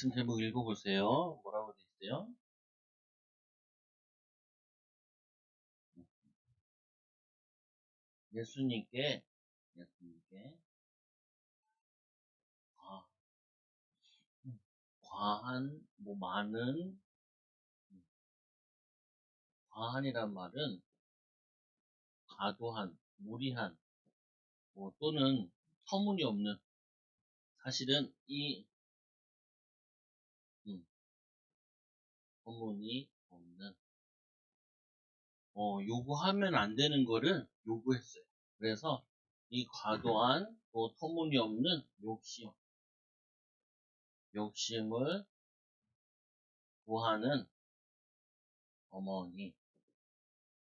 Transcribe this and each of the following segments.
말씀 제목 읽어보세요. 뭐라고 돼 있어요? 예수님께 과- 과한, 많은, 과한이란 말은 과도한, 무리한, 또는 터무니없는, 사실은 이 터무니없는, 요구하면 안 되는 거를 요구했어요. 그래서 이 과도한, 터무니없는 욕심을 구하는 어머니.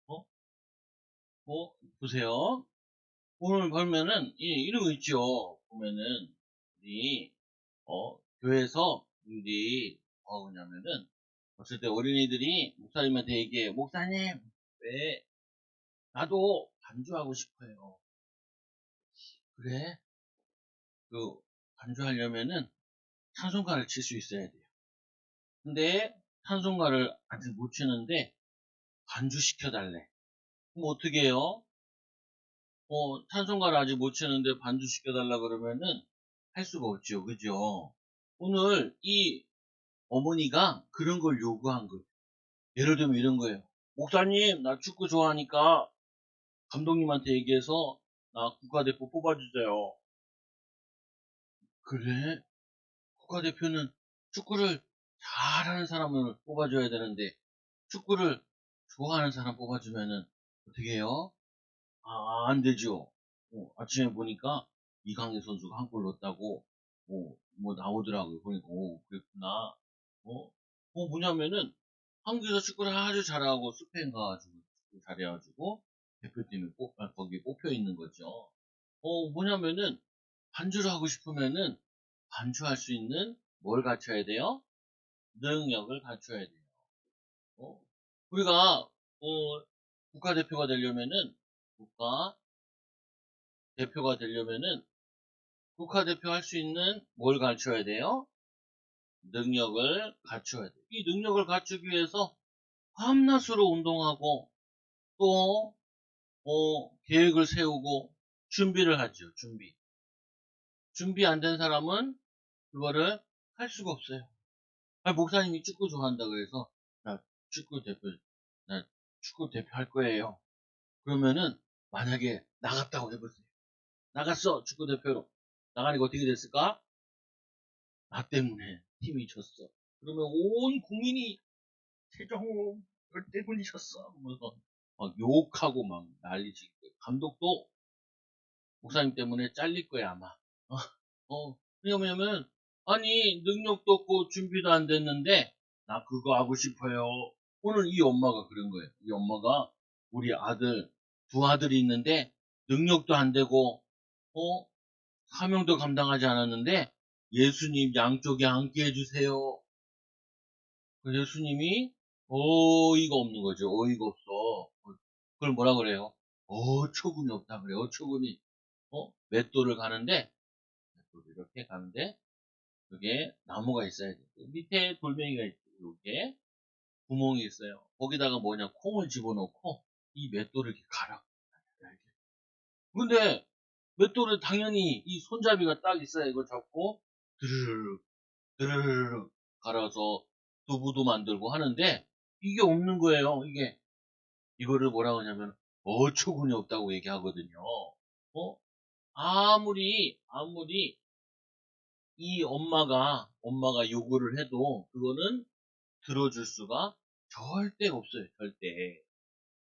어? 보세요. 오늘 보면은, 이런 거 있죠. 보면은, 우리, 교회에서, 우리, 그러냐면은, 어쩔 때 어린이들이 목사님한테 얘기해요. 목사님, 왜, 나도 반주하고 싶어요. 그래? 그, 반주하려면은, 찬송가를 칠 수 있어야 돼요. 근데, 찬송가를 아직 못 치는데, 반주시켜달래. 그럼 어떻게 해요? 찬송가를 아직 못 치는데 반주시켜달라 그러면은 할 수가 없죠. 그죠? 오늘 이 어머니가 그런 걸 요구한 거예요. 예를 들면 이런 거예요. 목사님, 나 축구 좋아하니까 감독님한테 얘기해서 나 국가대표 뽑아주세요. 그래? 국가대표는 축구를 잘하는 사람을 뽑아줘야 되는데 축구를 좋아하는 사람 뽑아주면은 어떻게 해요? 안 되죠. 아침에 보니까 이강인 선수가 한 골 넣었다고, 나오더라고요. 보니까, 그랬구나. 뭐냐면은, 한국에서 축구를 아주 잘하고, 스페인 가가지고, 축구 잘해가지고, 대표팀에 거기에 뽑혀 있는 거죠. 뭐냐면은, 반주를 하고 싶으면은, 반주할 수 있는 뭘 갖춰야 돼요? 능력을 갖춰야 돼요. 어, 우리가, 국가대표가 되려면은, 국가대표가 되려면은, 국가대표 할 수 있는 뭘 갖춰야 돼요? 능력을 갖춰야 돼요. 이 능력을 갖추기 위해서 밤낮으로 운동하고 또 계획을 세우고 준비를 하죠. 준비 안 된 사람은 그거를 할 수가 없어요. 목사님이 축구 좋아한다 그래서 나 축구 대표 나 축구 대표 할 거예요. 그러면은 만약에 나갔다고 해보세요. 나갔어 축구 대표로 나가니까 어떻게 됐을까? 나 때문에 팀이 졌어. 그러면 온 국민이 최정우 너 때문에 졌어. 그러면서 막 욕하고 막 난리치고 감독도 목사님 때문에 잘릴 거야 아마. 왜냐면 아니 능력도 없고 준비도 안 됐는데 나 그거 하고 싶어요. 오늘 이 엄마가 그런 거예요. 이 엄마가 우리 아들 두 아들이 있는데 능력도 안 되고 어 사명도 감당하지 않았는데 예수님 양쪽에 앉게 해주세요. 예수님이 어이가 없는 거죠. 어이가 없어. 그걸 뭐라 그래요? 어처구니 없다 그래요. 어처구니. 맷돌을 가는데 맷돌을 이렇게 가는데 여기에 나무가 있어야 돼. 밑에 돌멩이가 있고 여기에 구멍이 있어요. 거기다가 뭐냐 콩을 집어넣고 이 맷돌을 이렇게 갈아. 근데 맷돌을 당연히 이 손잡이가 딱 있어야 이걸 잡고 드르르르 드르르르 갈아서 두부도 만들고 하는데 이게 없는 거예요. 이거를 뭐라고 하냐면 어처구니 없다고 얘기하거든요. 어? 아무리 이 엄마가 요구를 해도 그거는 들어줄 수가 절대 없어요. 절대.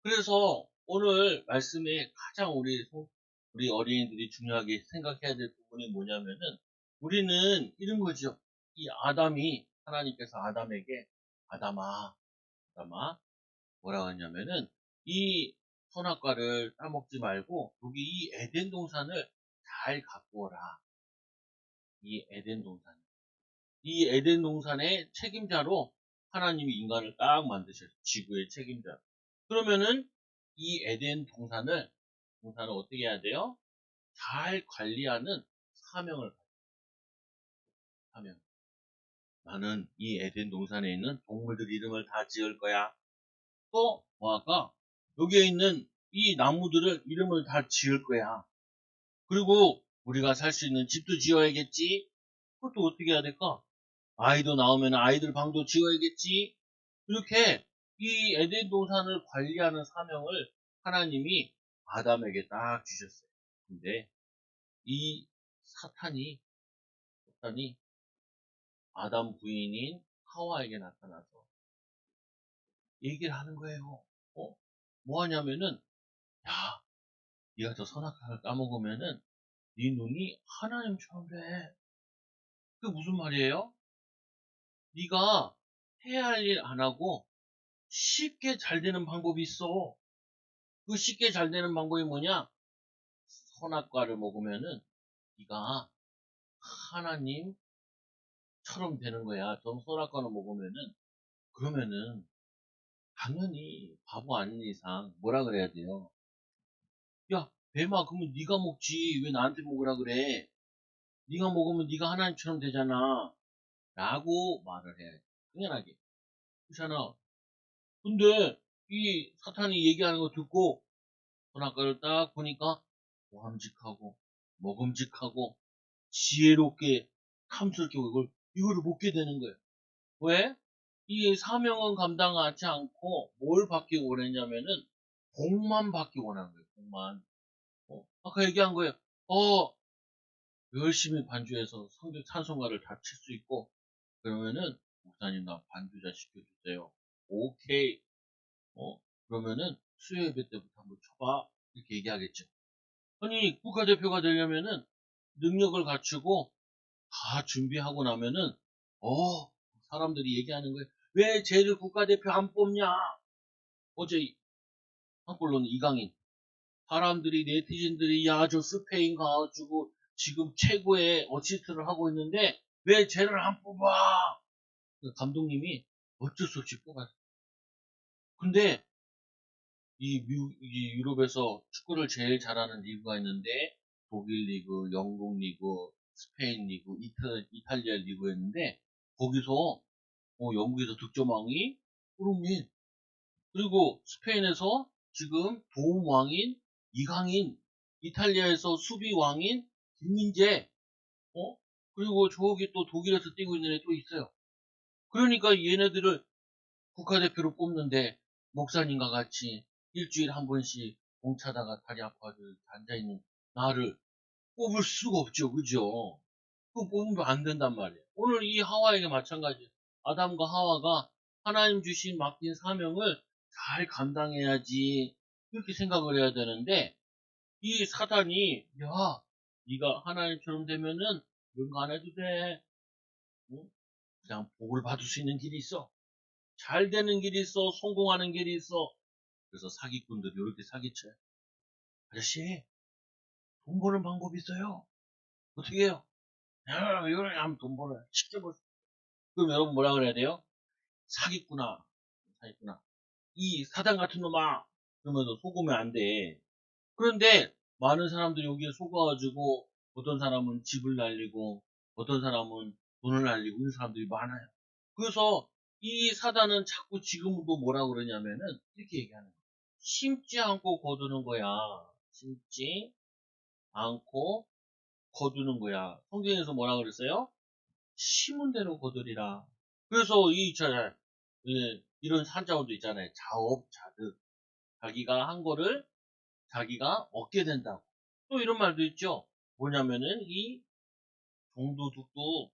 그래서 오늘 말씀에 가장 우리 어린이들이 중요하게 생각해야 될 부분이 뭐냐면은 우리는 이런 거죠. 이 하나님께서 아담에게 아담아 뭐라고 했냐면은 이 선악과를 따먹지 말고 여기 이 에덴 동산을 잘 가꾸어라. 이 에덴 동산. 이 에덴 동산의 책임자로 하나님이 인간을 딱 만드셨어요. 지구의 책임자. 그러면은 이 에덴 동산을 어떻게 해야 돼요? 잘 관리하는 사명을 가져요. 사명. 나는 이 에덴 동산에 있는 동물들 이름을 다 지을 거야. 또 뭐 할까? 여기에 있는 이 나무들을 이름을 다 지을 거야. 그리고 우리가 살 수 있는 집도 지어야겠지? 그것도 어떻게 해야 될까? 아이도 나오면 아이들 방도 지어야겠지? 이렇게 이 에덴 동산을 관리하는 사명을 하나님이 아담에게 딱 주셨어요. 근데 이 사탄이 아담 부인인 하와에게 나타나서 얘기를 하는 거예요. 뭐 하냐면은, 야, 네가 저 선악과를 까먹으면은 네 눈이 하나님처럼 돼. 그게 무슨 말이에요? 네가 해야 할 일 안 하고 쉽게 잘 되는 방법이 있어. 그 쉽게 잘 되는 방법이 뭐냐? 선악과를 먹으면은 네가 하나님처럼 되는 거야. 전 선악과를 먹으면은 그러면은 당연히 바보 아닌 이상 뭐라 그래야 돼요? 야, 뱀아, 그러면 네가 먹지 왜 나한테 먹으라 그래? 네가 먹으면 네가 하나님처럼 되잖아. 라고 말을 해야 돼. 당연하게. 그렇잖아. 근데 이 사탄이 얘기하는 거 듣고 선악과를 딱 보니까 모함직하고 먹음직하고 지혜롭게 탐스럽게 이거를 먹게 되는 거예요. 왜? 이 사명은 감당하지 않고 뭘 받기 원했냐면은 복만 받기 원한 거예요. 복만. 아까 얘기한 거예요. 어, 열심히 반주해서 성경 찬송가를 다 칠 수 있고 그러면은 목사님 나 반주자 시켜주세요. 오케이. 그러면은 수요 예배 때부터 한번 쳐봐. 이렇게 얘기하겠죠. 아니 국가대표가 되려면은 능력을 갖추고 다 준비하고 나면은 사람들이 얘기하는 거예요. 왜 쟤를 국가대표 안 뽑냐? 어제 한글로는 이강인 사람들이 네티즌들이 야 저 스페인 가가지고 지금 최고의 어시스트를 하고 있는데 왜 쟤를 안 뽑아? 감독님이 어쩔 수 없이 뽑았어. 근데 이 유럽에서 축구를 제일 잘하는 리그가 있는데 독일 리그, 영국 리그, 스페인 리그, 이탈리아 리그였는데 거기서 영국에서 득점왕이 손흥민 그리고 스페인에서 지금 도움왕인 이강인 이탈리아에서 수비왕인 김민재 그리고 저기 또 독일에서 뛰고 있는 애 또 있어요. 그러니까 얘네들을 국가대표로 뽑는데 목사님과 같이 일주일에 한 번씩 공차다가 다리 아파서 앉아있는 나를 뽑을 수가 없죠. 그죠? 그거 뽑으면 안 된단 말이에요. 오늘 이 하와에게 마찬가지예요. 아담과 하와가 하나님 주신 맡긴 사명을 잘 감당해야지 그렇게 생각을 해야 되는데 이 사단이 야 네가 하나님처럼 되면은 이런 거 안 해도 돼. 응? 그냥 복을 받을 수 있는 길이 있어. 잘 되는 길이 있어. 성공하는 길이 있어. 그래서 사기꾼들이 이렇게 사기쳐요. 아저씨, 돈 버는 방법이 있어요. 어떻게 해요? 야, 이걸 하면 돈 벌어요. 쉽게 벌. 그럼 여러분 뭐라 그래야 돼요? 사기꾼아, 사기꾼아. 이 사단 같은 놈아. 그러면서 속으면 안 돼. 그런데 많은 사람들이 여기에 속아가지고 어떤 사람은 집을 날리고 어떤 사람은 돈을 날리고 이런 사람들이 많아요. 그래서 이 사단은 자꾸 지금도 뭐라 그러냐면은 이렇게 얘기하는 거예요. 심지 않고 거두는 거야. 심지 않고 거두는 거야. 성경에서 뭐라 그랬어요? 심은 대로 거두리라. 그래서 이런 산자원도 있잖아요. 자업자득. 자기가 한 거를 자기가 얻게 된다고. 또 이런 말도 있죠. 뭐냐면은 이 종도둑도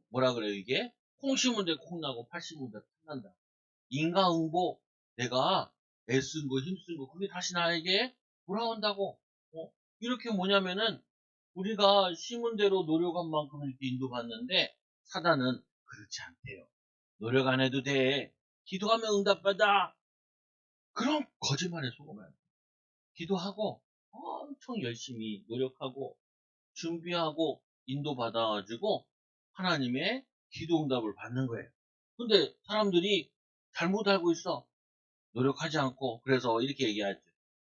뭐라 그래요 이게? 콩 심은 데 콩 나고 팔 심은 데 팥 난다. 인과응보 내가 애쓴 거 힘쓴 거 그게 다시 나에게 돌아온다고. 이렇게 뭐냐면은 우리가 심은 대로 노력한 만큼 이렇게 인도받는데 사단은 그렇지 않대요. 노력 안 해도 돼. 기도하면 응답받아. 그럼 거짓말에 속으면 안 돼. 기도하고 엄청 열심히 노력하고 준비하고 인도받아가지고 하나님의 기도 응답을 받는 거예요. 근데 사람들이 잘못 알고 있어. 노력하지 않고 그래서 이렇게 얘기하죠.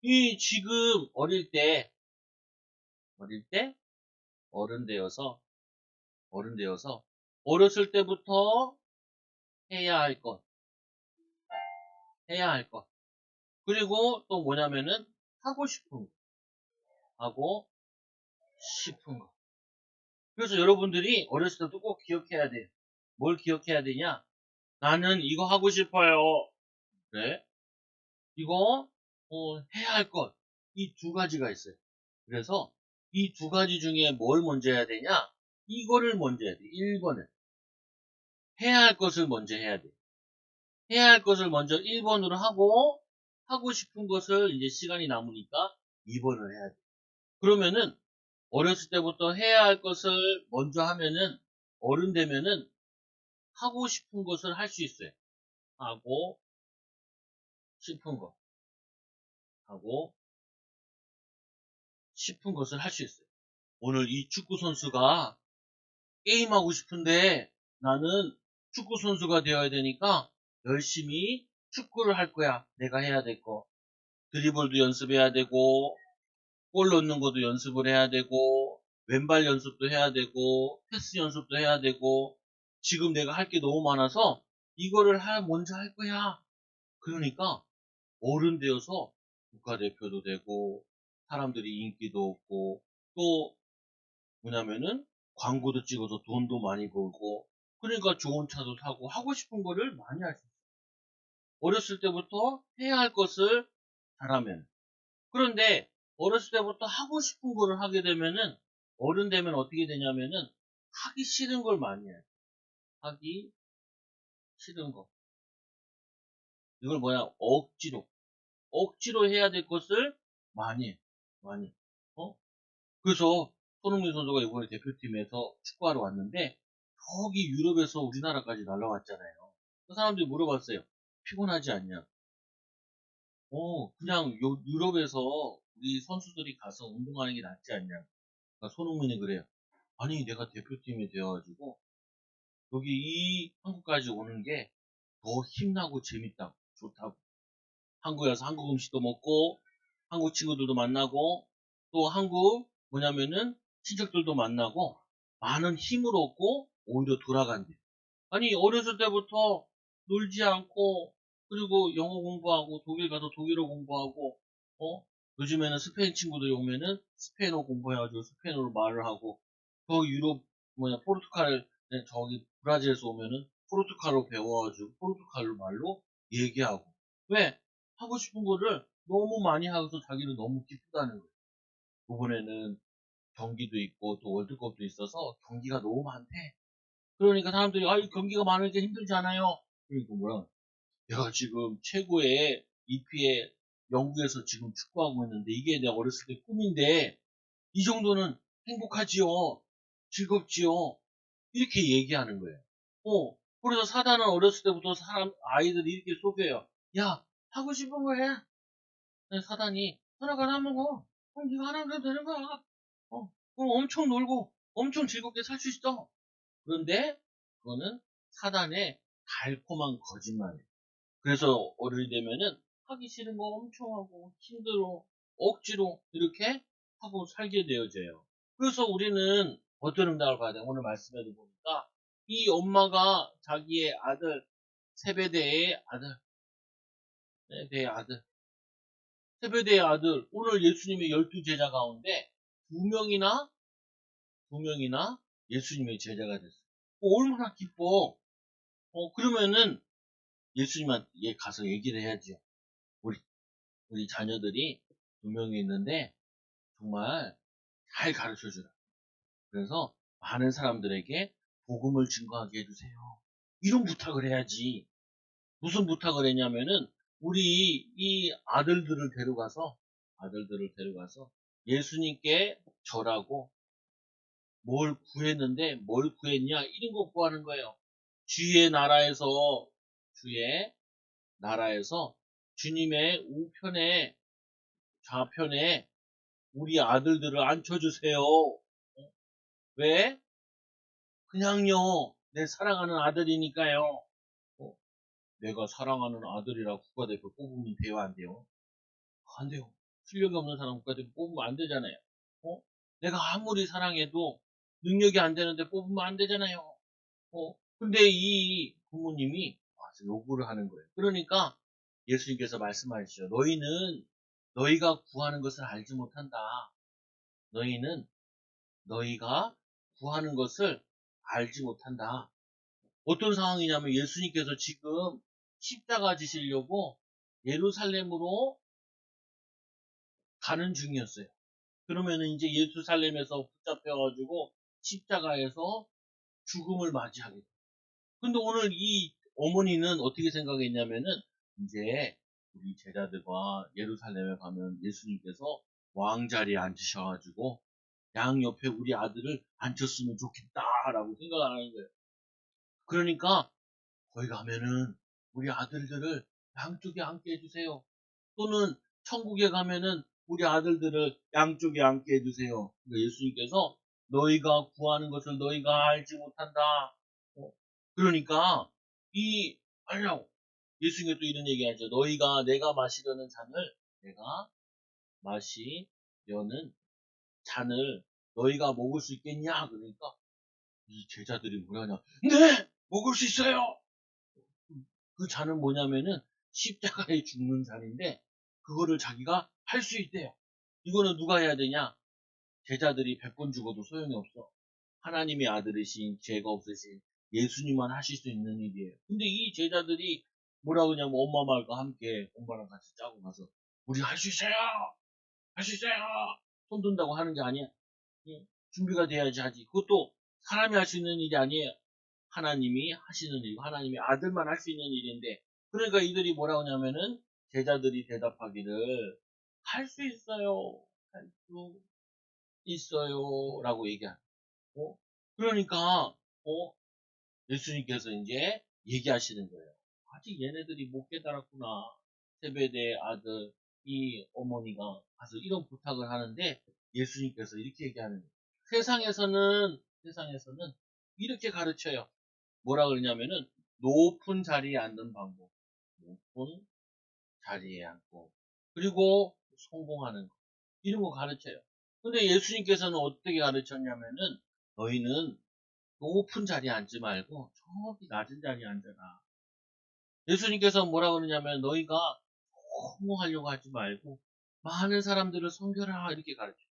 이 지금 어릴 때 어른 되어서 어렸을 때부터 해야 할 것, 해야 할 것. 그리고 또 뭐냐면은 하고 싶은 거, 하고 싶은 거. 그래서 여러분들이 어렸을 때도 꼭 기억해야 돼요. 뭘 기억해야 되냐? 나는 이거 하고 싶어요. 그래? 이거 해야 할 것. 이 두 가지가 있어요. 그래서 이 두 가지 중에 뭘 먼저 해야 되냐? 이거를 먼저 해야 돼. 1번을. 해야 할 것을 먼저 해야 돼. 해야 할 것을 먼저 1번으로 하고 하고 싶은 것을 이제 시간이 남으니까 2번을 해야 돼. 그러면은 어렸을 때부터 해야 할 것을 먼저 하면은 어른 되면은 하고 싶은 것을 할 수 있어요. 하고 싶은 것. 하고 싶은 것을 할 수 있어요. 오늘 이 축구 선수가 게임하고 싶은데 나는 축구 선수가 되어야 되니까 열심히 축구를 할 거야. 내가 해야 될 거. 드리블도 연습해야 되고, 골 넣는 것도 연습을 해야 되고, 왼발 연습도 해야 되고, 패스 연습도 해야 되고, 지금 내가 할 게 너무 많아서 이거를 먼저 할 거야. 그러니까 어른 되어서 국가대표도 되고, 사람들이 인기도 없고, 또 뭐냐면은 광고도 찍어서 돈도 많이 벌고, 그러니까 좋은 차도 타고 하고 싶은 거를 많이 할 수 있어요. 어렸을 때부터 해야 할 것을 잘하면. 그런데 어렸을 때부터 하고 싶은 거를 하게 되면은 어른 되면 어떻게 되냐면은 하기 싫은 걸 많이 해요. 하기 싫은 거. 이걸 뭐야? 억지로 해야 될 것을 많이 해. 많이. 어? 그래서 손흥민 선수가 이번에 대표팀에서 축구하러 왔는데 저기 유럽에서 우리나라까지 날라왔잖아요. 그 사람들이 물어봤어요. 피곤하지 않냐? 그냥 유럽에서 우리 선수들이 가서 운동하는 게 낫지 않냐? 그러니까 손흥민이 그래요. 아니 내가 대표팀이 되어가지고 여기 이 한국까지 오는 게 더 힘나고 재밌다고 좋다고. 한국에 서 한국 음식도 먹고 한국 친구들도 만나고 또 한국 뭐냐면은 친척들도 만나고 많은 힘을 얻고 오히려 돌아간대. 아니 어렸을 때부터 놀지 않고 그리고 영어 공부하고 독일 가서 독일어 공부하고 요즘에는 스페인 친구들이 오면은 스페인어 공부해가지고 스페인어로 말을 하고 더 유럽 포르투갈 저기 브라질에서 오면은 포르투갈어 배워가지고 포르투갈로 말로 얘기하고 왜 하고 싶은 거를 너무 많이 하고서 자기는 너무 기쁘다는 거예요. 이번에는 경기도 있고 또 월드컵도 있어서 경기가 너무 많대. 그러니까 사람들이 이 경기가 많으니까 힘들지 않아요? 그러니까 뭐라 내가 지금 최고의 EP에 영국에서 지금 축구하고 있는데 이게 내 어렸을 때 꿈인데 이 정도는 행복하지요. 즐겁지요. 이렇게 얘기하는 거예요. 그래서 사단은 어렸을 때부터 아이들이 이렇게 속여요. 야, 하고 싶은 거 해. 사단이 하나가 나 먹어. 그럼 네가 하나 해도 되는 거야. 그럼 엄청 놀고 엄청 즐겁게 살 수 있어. 그런데 그거는 사단의 달콤한 거짓말이에요. 그래서 어른이 되면은 하기 싫은 거 엄청 하고 힘들어 억지로 이렇게 하고 살게 되어져요. 그래서 우리는 어떤 응답을 받아야 돼? 오늘 말씀에도 보니까 이 엄마가 자기의 아들 세베대의 아들 세베대의 아들 세베대의 아들 오늘 예수님의 12제자 가운데 두 명이나 두 명이나 예수님의 제자가 됐어요. 얼마나 기뻐. 그러면은 예수님한테 가서 얘기를 해야죠. 우리, 우리 자녀들이 두 명이 있는데 정말 잘 가르쳐 주라. 그래서 많은 사람들에게 복음을 증거하게 해주세요. 이런 부탁을 해야지. 무슨 부탁을 했냐면은 우리 이 아들들을 데려가서 예수님께 절하고 뭘 구했는데 뭘 구했냐 이런 거 구하는 거예요. 주의 나라에서 주의 나라에서 주님의 우편에 좌편에 우리 아들들을 앉혀주세요. 왜? 그냥요. 내 사랑하는 아들이니까요. 어, 내가 사랑하는 아들이라 국가대표 뽑으면 돼요, 안 돼요? 안 돼요. 실력이 없는 사람 국가대표 뽑으면 안 되잖아요. 어? 내가 아무리 사랑해도 능력이 안 되는데 뽑으면 안 되잖아요. 근데 이 부모님이 와서 요구를 하는 거예요. 그러니까 예수님께서 말씀하시죠. 너희가 구하는 것을 알지 못한다. 너희는 너희가 구하는 것을 알지 못한다. 어떤 상황이냐면 예수님께서 지금 십자가 지시려고 예루살렘으로 가는 중이었어요. 그러면은 이제 예루살렘에서 붙잡혀가지고 십자가에서 죽음을 맞이하게 돼요. 근데 오늘 이 어머니는 어떻게 생각했냐면은 이제 우리 제자들과 예루살렘에 가면 예수님께서 왕자리에 앉으셔가지고 양 옆에 우리 아들을 앉혔으면 좋겠다라고 생각하는 거예요. 그러니까 거기 가면은 우리 아들들을 양쪽에 앉게 해주세요. 또는 천국에 가면은 우리 아들들을 양쪽에 앉게 해주세요. 그러니까 예수님께서 너희가 구하는 것을 너희가 알지 못한다. 그러니까 이 아니라고 예수님께서 또 이런 얘기하죠. 너희가 내가 마시려는 잔을 내가 마시려는 잔을 너희가 먹을 수 있겠냐? 그러니까 이 제자들이 뭐라냐? 네, 먹을 수 있어요. 그 잔은 뭐냐면은 십자가에 죽는 잔인데 그거를 자기가 할 수 있대요. 이거는 누가 해야 되냐? 제자들이 100번 죽어도 소용이 없어. 하나님의 아들이신 죄가 없으신 예수님만 하실 수 있는 일이에요. 근데 이 제자들이 뭐라 그러냐면 엄마 말과 함께 엄마랑 같이 짜고 가서 우리 할 수 있어요. 할 수 있어요. 손 든다고 하는 게 아니야. 예, 준비가 돼야지 하지. 그것도 사람이 할 수 있는 일이 아니에요. 하나님이 하시는 일이고 하나님의 아들만 할 수 있는 일인데 그러니까 이들이 뭐라고 하냐면은 제자들이 대답하기를 할 수 있어요. 할 수 있어요. 라고 얘기하는 그러니까 예수님께서 이제 얘기하시는 거예요. 아직 얘네들이 못 깨달았구나. 세베대의 아들 이 어머니가 가서 이런 부탁을 하는데 예수님께서 이렇게 얘기하는 거예요. 세상에서는 이렇게 가르쳐요. 뭐라 그러냐면은 높은 자리에 앉는 방법, 높은 자리에 앉고 그리고 성공하는 거 이런 거 가르쳐요. 근데 예수님께서는 어떻게 가르쳤냐면은 너희는 높은 자리에 앉지 말고 저기 낮은 자리에 앉아라. 예수님께서 뭐라 그러냐면 너희가 성공하려고 하지 말고 많은 사람들을 섬겨라 이렇게 가르쳐요.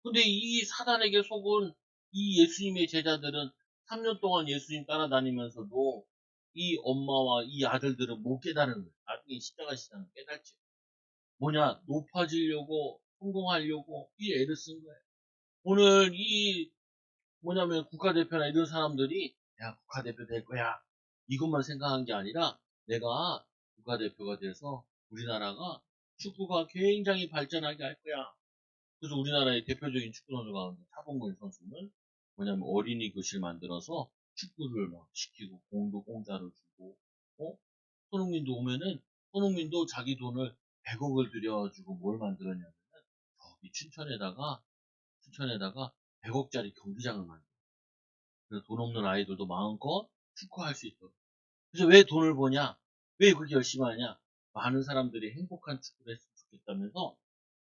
근데 이 사단에게 속은 이 예수님의 제자들은 3년 동안 예수님 따라다니면서도 이 엄마와 이 아들들은 못 깨달은 거예요. 나중에 십자가 시장을 깨달지. 뭐냐, 높아지려고, 성공하려고 이 애를 쓴 거예요. 오늘 이 뭐냐면 국가대표나 이런 사람들이 야, 국가대표 될 거야. 이것만 생각한 게 아니라 내가 국가대표가 돼서 우리나라가 축구가 굉장히 발전하게 할 거야. 그래서 우리나라의 대표적인 축구 선수 가운데 차범근 선수는 뭐냐면 어린이 교실 만들어서 축구를 막 시키고 공도 공짜로 주고 손흥민도 오면은 손흥민도 자기 돈을 100억을 들여가지고 뭘 만들었냐면 저기 춘천에다가 100억짜리 경기장을 만들어. 그래서 돈 없는 아이들도 마음껏 축구할 수 있도록. 그래서 왜 돈을 버냐? 왜 그렇게 열심히 하냐? 많은 사람들이 행복한 축구를 했으면 좋겠다면서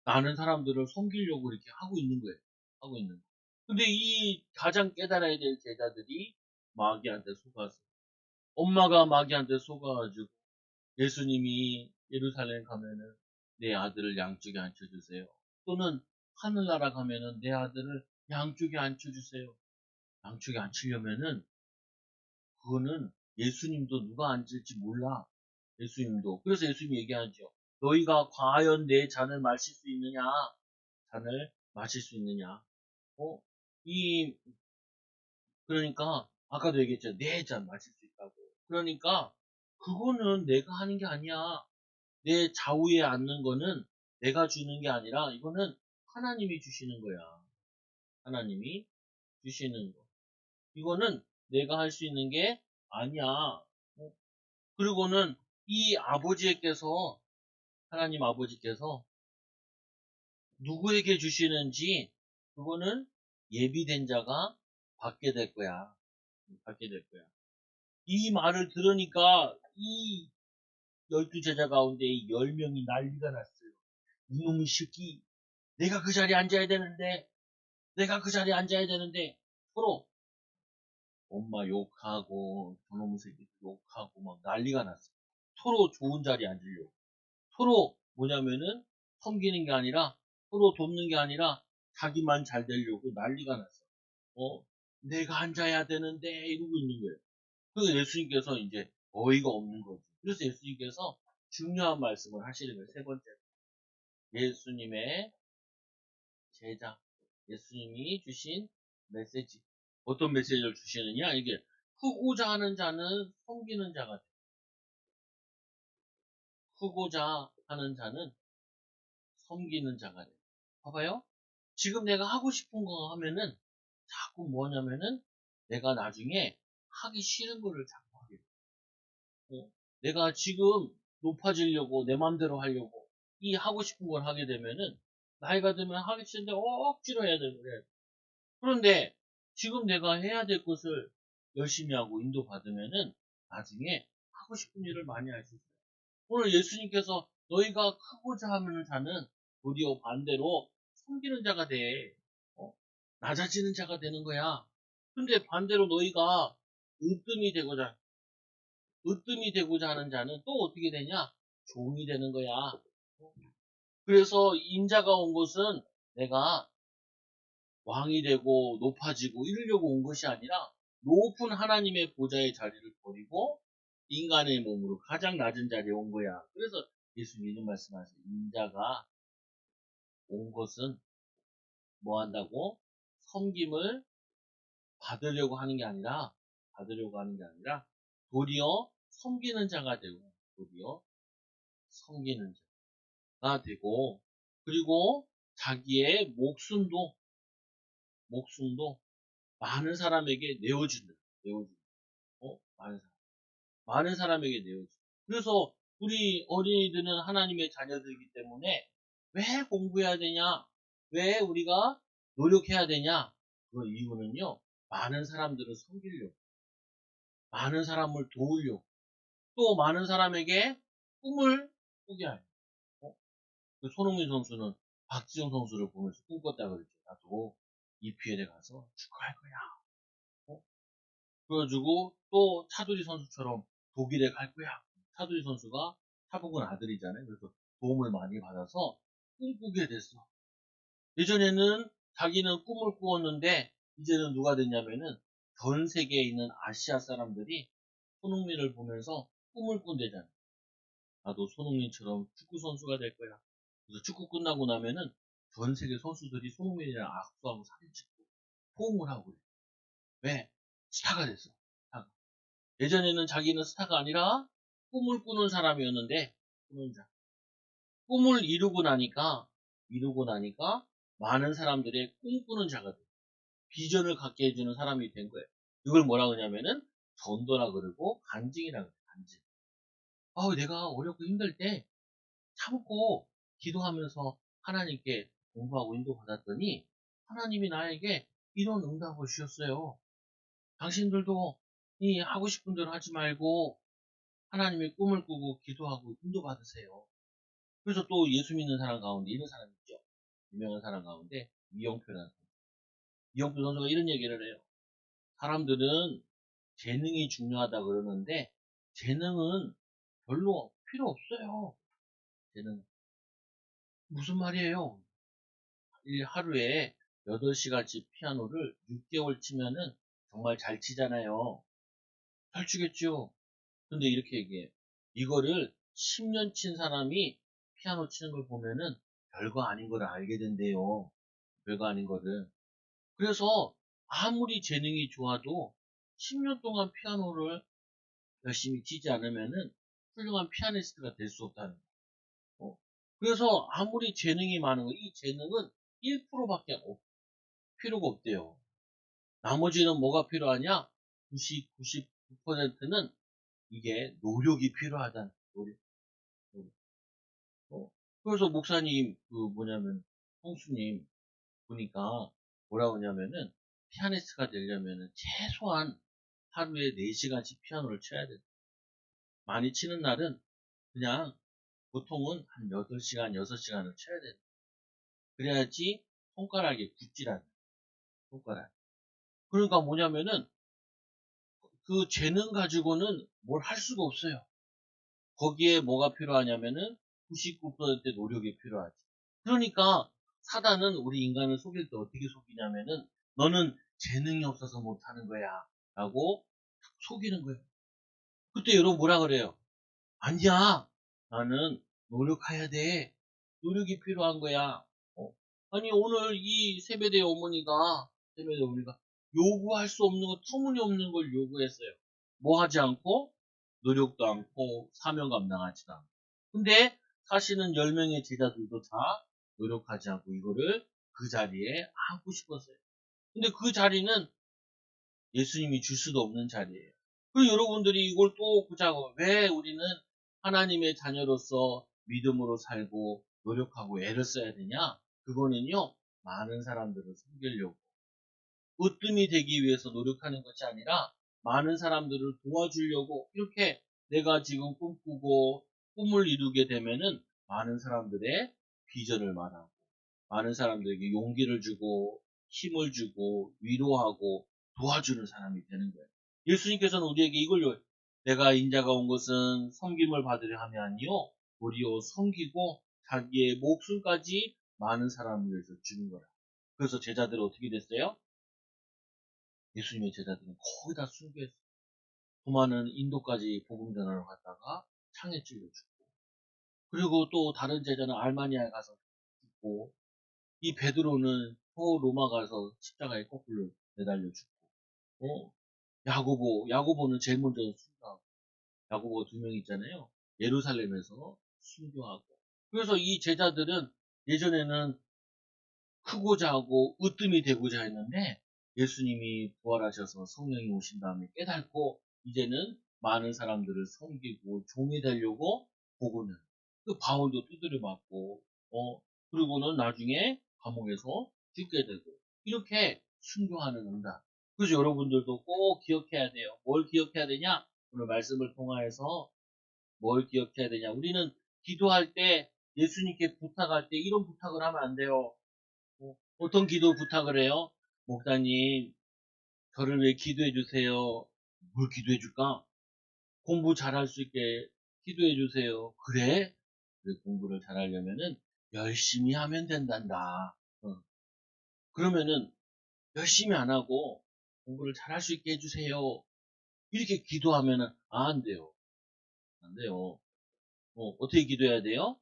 많은 사람들을 섬기려고 이렇게 하고 있는 거예요. 하고 있는 거. 근데 이 가장 깨달아야 될 제자들이 마귀한테 속아서 엄마가 마귀한테 속아가지고 예수님이 예루살렘 가면은 내 아들을 양쪽에 앉혀주세요. 또는 하늘나라 가면은 내 아들을 양쪽에 앉혀주세요. 양쪽에 앉히려면은 그거는 예수님도 누가 앉을지 몰라. 예수님도. 그래서 예수님이 얘기하죠. 너희가 과연 내 잔을 마실 수 있느냐? 잔을 마실 수 있느냐? 어? 이, 그러니까, 아까도 얘기했죠. 내 잔 마실 수 있다고. 그러니까, 그거는 내가 하는 게 아니야. 내 좌우에 앉는 거는 내가 주는 게 아니라, 이거는 하나님이 주시는 거야. 하나님이 주시는 거. 이거는 내가 할 수 있는 게 아니야. 그리고는 이 아버지께서 하나님 아버지께서 누구에게 주시는지 그거는 예비된 자가 받게 될 거야. 받게 될 거야. 이 말을 들으니까 이 12제자 가운데 10명이 난리가 났어요. 이놈의 새끼, 내가 그 자리에 앉아야 되는데, 내가 그 자리에 앉아야 되는데, 서로 엄마 욕하고 저놈 새끼 욕하고 막 난리가 났어. 서로 좋은 자리에 앉으려고. 서로 뭐냐면은 섬기는 게 아니라 서로 돕는 게 아니라 자기만 잘 되려고 난리가 났어. 내가 앉아야 되는데 이러고 있는 거예요. 그래서 예수님께서 이제 어이가 없는 거죠. 그래서 예수님께서 중요한 말씀을 하시는 거예요. 세 번째. 예수님의 제자. 예수님이 주신 메시지. 어떤 메시지를 주시느냐? 이게 크고자 하는 자는 섬기는 자가 돼. 크고자 하는 자는 섬기는 자가 돼. 봐봐요. 지금 내가 하고 싶은 거 하면은 자꾸 뭐냐면은 내가 나중에 하기 싫은 거를 자꾸 하게 돼. 내가 지금 높아지려고 내 맘대로 하려고 이 하고 싶은 걸 하게 되면은 나이가 들면 하기 싫은데 억지로 해야 되는 거야. 그런데 지금 내가 해야 될 것을 열심히 하고 인도받으면은 나중에 하고 싶은 일을 많이 할 수 있어요. 오늘 예수님께서 너희가 크고자 하는 자는 도리어 반대로 섬기는 자가 돼. 낮아지는 자가 되는 거야. 근데 반대로 너희가 으뜸이 되고자 하는 자는 또 어떻게 되냐? 종이 되는 거야. 그래서 인자가 온 것은 내가 왕이 되고 높아지고 이러려고 온 것이 아니라 높은 하나님의 보좌의 자리를 버리고 인간의 몸으로 가장 낮은 자리에 온 거야. 그래서 예수님 이런 말씀하세요. 인자가 온 것은 뭐 한다고? 섬김을 받으려고 하는 게 아니라 도리어 섬기는 자가 되고 도리어 섬기는 자가 되고 그리고 자기의 목숨도 많은 사람에게 내어준다. 내어준다. 많은 사람에게 내어준다. 그래서 우리 어린이들은 하나님의 자녀들이기 때문에 왜 공부해야 되냐? 왜 우리가 노력해야 되냐? 그 이유는요. 많은 사람들을 섬기려고, 많은 사람을 도우려고, 또 많은 사람에게 꿈을 꾸게 하려고. 그 손흥민 선수는 박지성 선수를 보면서 꿈꿨다 그랬죠. 나도 EPL에 가서 축구할 거야. 그래가지고 또 차두리 선수처럼 독일에 갈 거야. 차두리 선수가 차북은 아들이잖아요. 그래서 도움을 많이 받아서 꿈꾸게 됐어. 예전에는 자기는 꿈을 꾸었는데 이제는 누가 됐냐면은 전 세계에 있는 아시아 사람들이 손흥민을 보면서 꿈을 꾼대잖아. 나도 손흥민처럼 축구 선수가 될 거야. 그래서 축구 끝나고 나면은 전 세계 선수들이 손흥민이랑 악수하고 사진 찍고 포옹을 하고 그래. 왜? 스타가 됐어. 스타가. 예전에는 자기는 스타가 아니라 꿈을 꾸는 사람이었는데 꾸는 자. 꿈을 이루고 나니까 많은 사람들의 꿈꾸는 자가 돼. 비전을 갖게 해주는 사람이 된 거예요. 이걸 뭐라 그러냐면은 전도라 그러고 간증이라 그래. 간증. 내가 어렵고 힘들 때 참고 기도하면서 하나님께 공부하고 인도받았더니 하나님이 나에게 이런 응답을 주셨어요. 당신들도 이 하고 싶은 대로 하지 말고 하나님의 꿈을 꾸고 기도하고 인도받으세요. 그래서 또 예수 믿는 사람 가운데 이런 사람 있죠. 유명한 사람 가운데 이영표라는 사람. 이영표 선수가 이런 얘기를 해요. 사람들은 재능이 중요하다 그러는데 재능은 별로 필요 없어요. 재능. 무슨 말이에요? 하루에 8시간씩 피아노를 6개월 치면은 정말 잘 치잖아요. 잘 치겠죠? 근데 이렇게 얘기해. 이거를 10년 친 사람이 피아노 치는 걸 보면은 별거 아닌 걸 알게 된대요. 별거 아닌 거를. 그래서 아무리 재능이 좋아도 10년 동안 피아노를 열심히 치지 않으면은 훌륭한 피아니스트가 될 수 없다는 거. 그래서 아무리 재능이 많은 거, 이 재능은 1%밖에 필요가 없대요. 나머지는 뭐가 필요하냐? 99%는 이게 노력이 필요하다는 노력. 노력. 그래서 목사님 홍수님 보니까 뭐라고 하냐면은 피아니스트가 되려면은 최소한 하루에 4시간씩 피아노를 쳐야 돼. 많이 치는 날은 그냥 보통은 한 8시간, 6시간을 쳐야 돼. 그래야지 손가락이 굳질 않아. 손가락. 그러니까 뭐냐면은 그 재능 가지고는 뭘 할 수가 없어요. 거기에 뭐가 필요하냐면은 99%의 노력이 필요하지. 그러니까 사단은 우리 인간을 속일 때 어떻게 속이냐면은 너는 재능이 없어서 못하는 거야 라고 속이는 거예요. 그때 여러분 뭐라 그래요? 아니야, 나는 노력해야 돼. 노력이 필요한 거야. 아니 오늘 이 세배대 어머니가 요구할 수 없는 거, 터무니없는 걸 요구했어요. 뭐 하지 않고 노력도 않고 사명 감당하지도 않고. 근데 사실은 10명의 제자들도 다 노력하지 않고 이거를 그 자리에 앉고 싶었어요. 근데 그 자리는 예수님이 줄 수도 없는 자리예요. 그리고 여러분들이 이걸 또 보자고, 왜 우리는 하나님의 자녀로서 믿음으로 살고 노력하고 애를 써야 되냐? 그거는요, 많은 사람들을 섬기려고, 으뜸이 되기 위해서 노력하는 것이 아니라 많은 사람들을 도와주려고. 이렇게 내가 지금 꿈꾸고 꿈을 이루게 되면은 많은 사람들의 비전을 말하고, 많은 사람들에게 용기를 주고 힘을 주고 위로하고 도와주는 사람이 되는 거예요. 예수님께서는 우리에게 이걸요, 내가 인자가 온 것은 섬김을 받으려 함이 아니요 도리어 섬기고 자기의 목숨까지 많은 사람을 위해서 주는 거라. 그래서 제자들은 어떻게 됐어요? 예수님의 제자들은 거의 다 순교했어요. 도마는 인도까지 복음 전하러 갔다가 창에 찔려 죽고, 그리고 또 다른 제자는 알마니아에 가서 죽고, 이 베드로는 로마 가서 십자가에 거꾸로 매달려 죽고, 어? 야고보는 제일 먼저 순교하고, 야고보 2명 있잖아요. 예루살렘에서 순교하고. 그래서 이 제자들은 예전에는 크고자 하고 으뜸이 되고자 했는데 예수님이 부활하셔서 성령이 오신 다음에 깨닫고 이제는 많은 사람들을 섬기고 종이 되려고 보고는, 그 바울도 두드려 맞고, 그리고는 나중에 감옥에서 죽게 되고, 이렇게 순교하는 응답. 그래서 여러분들도 꼭 기억해야 돼요. 뭘 기억해야 되냐? 오늘 말씀을 통하여서 뭘 기억해야 되냐? 우리는 기도할 때, 예수님께 부탁할 때 이런 부탁을 하면 안 돼요. 어떤 기도 부탁을 해요? 목사님, 저를 왜 기도해 주세요? 뭘 기도해 줄까? 공부 잘할 수 있게 기도해 주세요. 그래? 그래, 공부를 잘하려면은 열심히 하면 된단다. 그러면은 열심히 안 하고 공부를 잘할 수 있게 해주세요. 이렇게 기도하면은 안 돼요. 안 돼요. 어떻게 기도해야 돼요?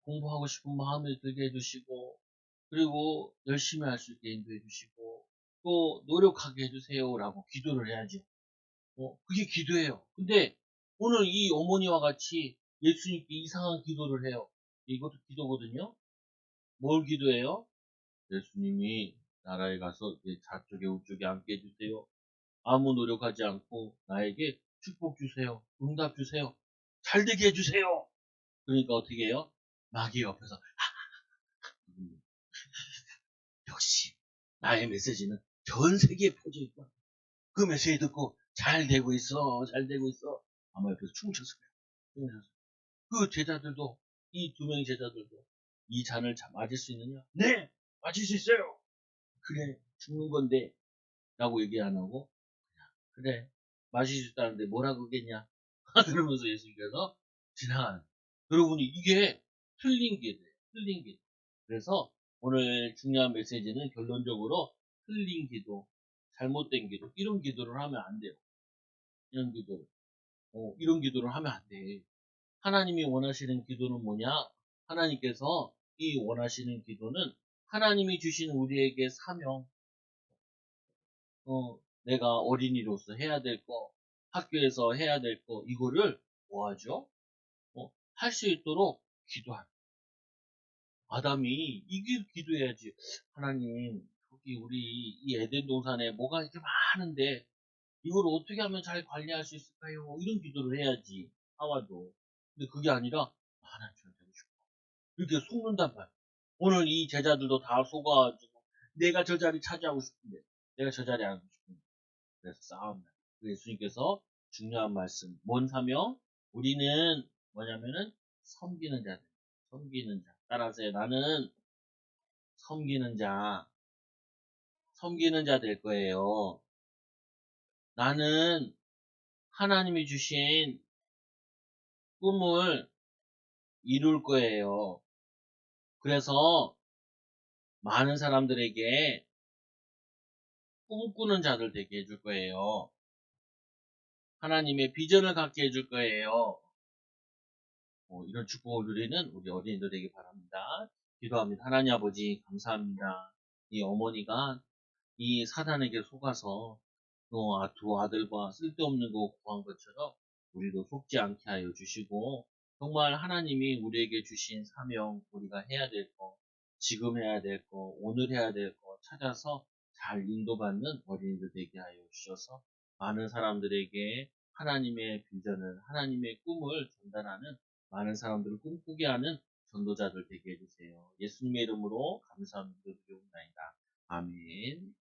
공부하고 싶은 마음을 들게 해주시고, 그리고 열심히 할 수 있게 인도해 주시고, 또 노력하게 해주세요라고 기도를 해야죠. 그게 기도예요. 근데 오늘 이 어머니와 같이 예수님께 이상한 기도를 해요. 이것도 기도거든요. 뭘 기도해요? 예수님이 나라에 가서 내 좌쪽에 우쪽에 앉게 해주세요. 아무 노력하지 않고 나에게 축복 주세요. 응답 주세요. 잘되게 해주세요. 그러니까 어떻게 해요? 마귀 옆에서 역시 나의 메시지는 전 세계에 퍼져 있고, 그 메시지 듣고 잘 되고 있어, 잘 되고 있어. 아마 옆에서 춤췄을 거예요. 그 제자들도, 이 2명의 제자들도 이 잔을 맞을 수 있느냐? 네, 맞을 수 있어요. 그래, 죽는 건데 라고 얘기 안 하고, 그래, 마실 수 있다는데 뭐라 그러겠냐? 그러면서 예수님께서 지나가는. 여러분이 이게 틀린 기도예요. 틀린 기도. 그래서 오늘 중요한 메시지는 결론적으로 틀린 기도, 잘못된 기도, 이런 기도를 하면 안 돼요. 이런 기도를. 이런 기도를 하면 안 돼. 하나님이 원하시는 기도는 뭐냐? 하나님께서 이 원하시는 기도는 하나님이 주신 우리에게 사명, 내가 어린이로서 해야 될 거, 학교에서 해야 될 거, 이거를 뭐 하죠? 할 수 있도록 기도하는. 아담이 이게 기도해야지. 하나님, 여기 우리 이 에덴 동산에 뭐가 이렇게 많은데 이걸 어떻게 하면 잘 관리할 수 있을까요? 이런 기도를 해야지. 하와도. 근데 그게 아니라 하나님 잘 되고 싶어. 이렇게 속는단 말이야. 오늘 이 제자들도 다 속아가지고 내가 저 자리 차지하고 싶은데, 내가 저 자리 앉고 싶은데, 그래서 싸움다. 예수님께서 중요한 말씀, 뭔 사명? 우리는 뭐냐면은 섬기는 자들, 섬기는 자. 따라서요. 나는 섬기는 자, 섬기는 자 될 거예요. 나는 하나님이 주신 꿈을 이룰 거예요. 그래서 많은 사람들에게 꿈꾸는 자들 되게 해줄 거예요. 하나님의 비전을 갖게 해줄 거예요. 이런 축복을 누리는 우리 어린이들 되기 바랍니다. 기도합니다. 하나님 아버지 감사합니다. 이 어머니가 이 사단에게 속아서 두 아들과 쓸데없는 거 구한 것처럼 우리도 속지 않게 하여 주시고, 정말 하나님이 우리에게 주신 사명, 우리가 해야 될 거, 지금 해야 될 거, 오늘 해야 될 거 찾아서 잘 인도받는 어린이들 되게 하여 주셔서 많은 사람들에게 하나님의 비전을, 하나님의 꿈을 전달하는, 많은 사람들을 꿈꾸게 하는 전도자들 되게 해주세요. 예수님의 이름으로 감사합니다. 기도드리옵나이다. 아멘.